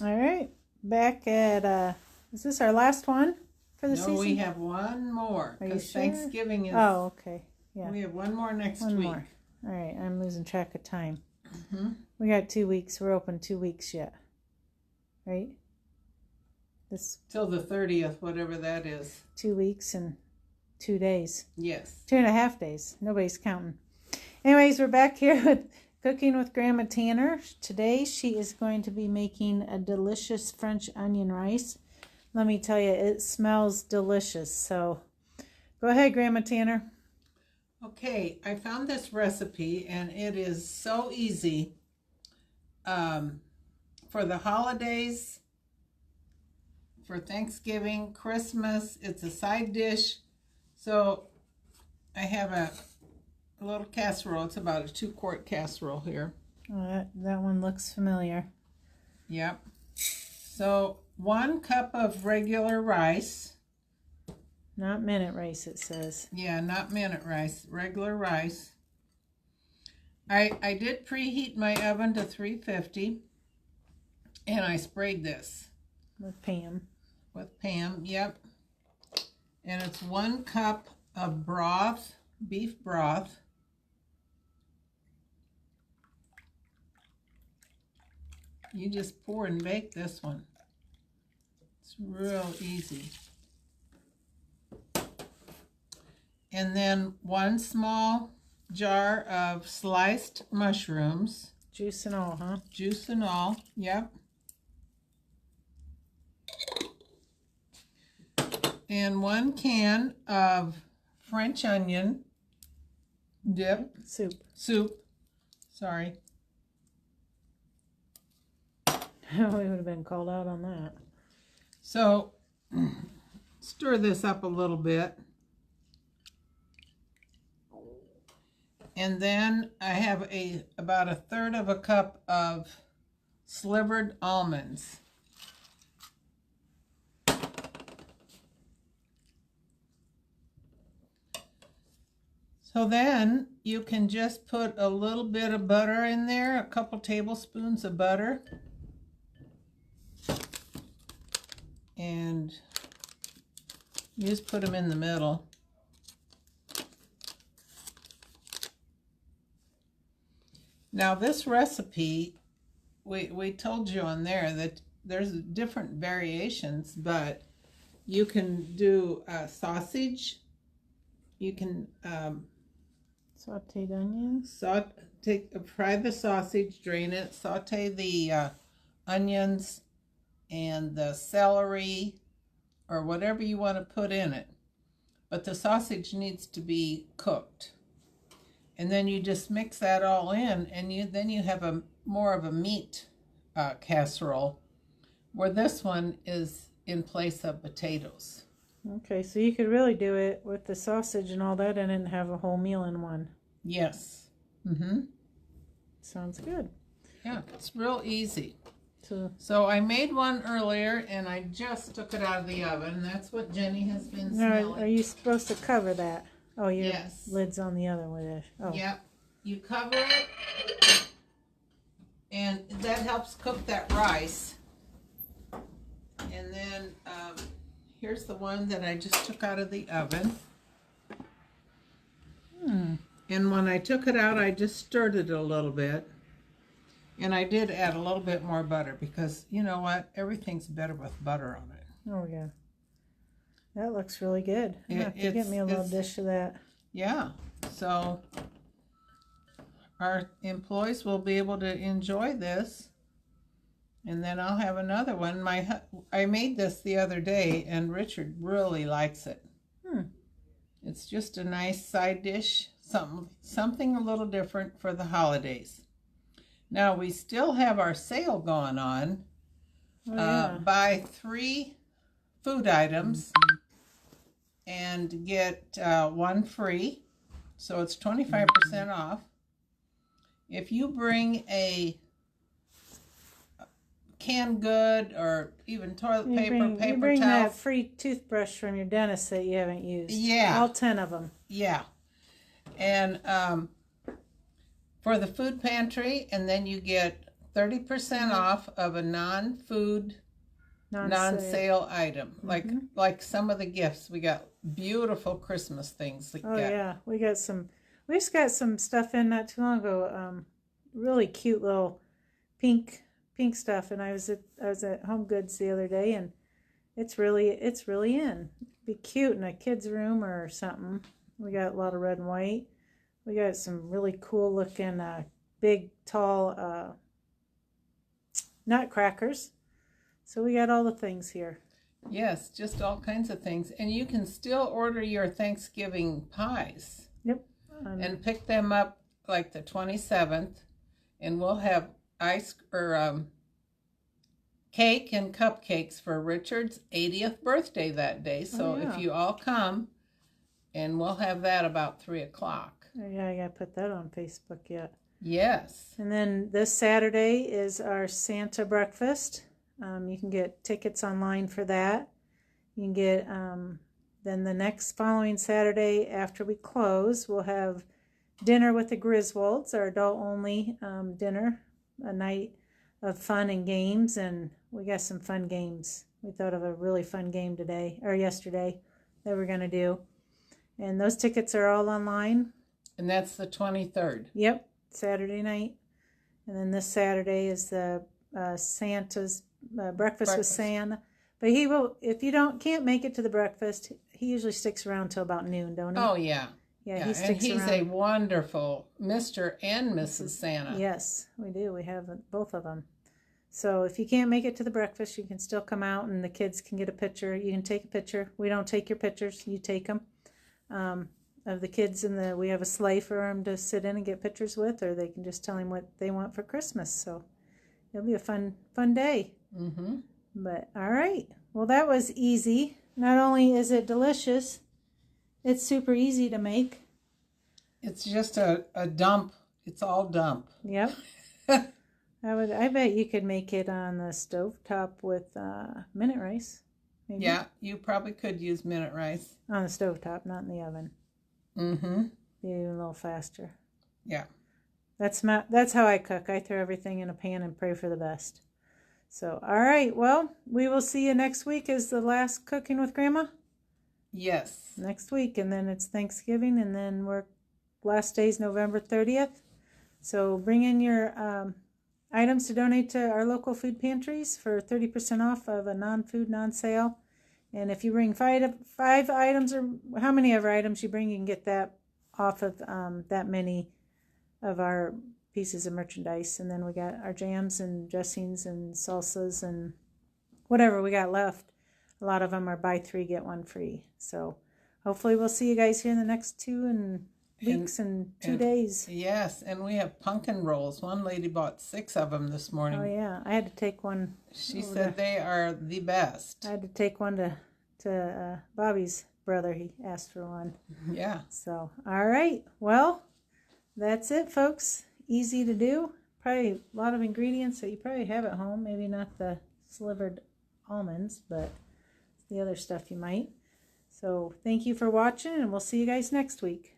All right, back at, is this our last one for the season? No, we have one more. Are you Because sure? Thanksgiving is... Oh, okay, yeah. We have one more next One week. more. All right, I'm losing track of time. Mm-hmm. We got 2 weeks. We're open 2 weeks yet, right? This Till the 30th, whatever that is. 2 weeks and 2 days. Yes. 2.5 days. Nobody's counting. Anyways, we're back here with Cooking with Grandma Tanner. Today she is going to be making a delicious French onion rice. Let me tell you, it smells delicious. So go ahead, Grandma Tanner. Okay, I found this recipe and it is so easy for the holidays, for Thanksgiving, Christmas. It's a side dish. So I have a little casserole. It's about a 2-quart casserole here. Oh, that one looks familiar. Yep. So 1 cup of regular rice. Not minute rice, it says. Yeah, not minute rice, regular rice. I did preheat my oven to 350, and I sprayed this. With Pam. With Pam, yep. And it's 1 cup of broth, beef broth. You just pour and bake this one. It's real easy. And then 1 small jar of sliced mushrooms. Juice and all, huh? Juice and all, yep. And 1 can of French onion dip. Soup. Sorry. We would have been called out on that. So, stir this up a little bit. And then I have about 1/3 of a cup of slivered almonds. So then you can just put a little bit of butter in there, a couple tablespoons of butter. And you just put them in the middle. Now this recipe, we told you on there that there's different variations, but you can do sausage. You can sauteed onions. Fry the sausage, drain it, saute the onions and the celery or whatever you want to put in it. But the sausage needs to be cooked. And then you just mix that all in, and then you have more of a meat casserole, where this one is in place of potatoes. Okay, so you could really do it with the sausage and all that in it and have a whole meal in one. Yes. Mm-hmm. Sounds good. Yeah, it's real easy. So I made one earlier, and I just took it out of the oven. That's what Jenny has been smelling. Are you supposed to cover that? Oh, your yes. lid's on the other one. Oh. Yep. You cover it, and that helps cook that rice. And then here's the one that I just took out of the oven. And when I took it out, I just stirred it a little bit. And I did add a little bit more butter because, you know what, everything's better with butter on it. Oh, yeah. That looks really good. You have to get me a little dish of that. Yeah. So our employees will be able to enjoy this. And then I'll have another one. I made this the other day, and Richard really likes it. It's just a nice side dish, something a little different for the holidays. Now, we still have our sale going on. Buy 3 food items and get 1 free. So it's 25% off. If you bring a canned good or even toilet paper, paper you bring towel. that free toothbrush from your dentist that you haven't used. Yeah. All 10 of them. Yeah. And for the food pantry, and then you get 30% off of a non-food, non-sale item. Like some of the gifts. We got beautiful Christmas things. Yeah. We just got some stuff in not too long ago. Really cute little pink stuff. And I was at Home Goods the other day, and it's really in. Be cute in a kid's room or something. We got a lot of red and white. We got some really cool looking big, tall nutcrackers. So we got all the things here. Yes, just all kinds of things. And you can still order your Thanksgiving pies. Yep. And pick them up like the 27th. And we'll have cake and cupcakes for Richard's 80th birthday that day. So if you all come, and we'll have that about 3 o'clock. Oh, yeah, I got to put that on Facebook yet. Yes. And then this Saturday is our Santa breakfast. You can get tickets online for that. You can get, then the following Saturday after we close, we'll have dinner with the Griswolds, our adult-only dinner, a night of fun and games, and we got some fun games. We thought of a really fun game yesterday that we're going to do. And those tickets are all online. And that's the 23rd. Yep, Saturday night. And then this Saturday is the Santa's breakfast with Santa. But he will, if you can't make it to the breakfast, he usually sticks around till about noon, don't he? Oh, yeah. Yeah, he sticks around. And he's a wonderful Mr. and Mrs. Santa. Yes, we do. We have both of them. So if you can't make it to the breakfast, you can still come out and the kids can get a picture. You can take a picture. We don't take your pictures. You take them. Of the kids, we have a sleigh for them to sit in and get pictures with, or they can just tell him what they want for Christmas. So it'll be a fun day. Mm-hmm. But all right, well, that was easy. Not only is it delicious, it's super easy to make. It's just a dump. It's all dump. Yep. I bet you could make it on the stovetop with minute rice. Maybe. Yeah, you probably could use minute rice. On the stovetop, not in the oven. Mm-hmm. Be even a little faster. Yeah. That's how I cook. I throw everything in a pan and pray for the best. So, all right. Well, we will see you next week as the last Cooking with Grandma. Yes. Next week. And then it's Thanksgiving. And then last day's November 30th. So bring in your items to donate to our local food pantries for 30% off of a non-food, non-sale. And if you bring five items, or how many of our items you bring, you can get that off of that many of our pieces of merchandise. And then we got our jams and dressings and salsas and whatever we got left. A lot of them are buy 3, get 1 free. So hopefully we'll see you guys here in the next 2 weeks and 2 days. Yes, and we have pumpkin rolls. One lady bought 6 of them this morning. Oh, yeah. I had to take one. She said they are the best. I had to take one to Bobby's brother. He asked for one. Yeah. So, all right. Well, that's it, folks. Easy to do. Probably a lot of ingredients that you probably have at home. Maybe not the slivered almonds, but the other stuff you might. So, thank you for watching, and we'll see you guys next week.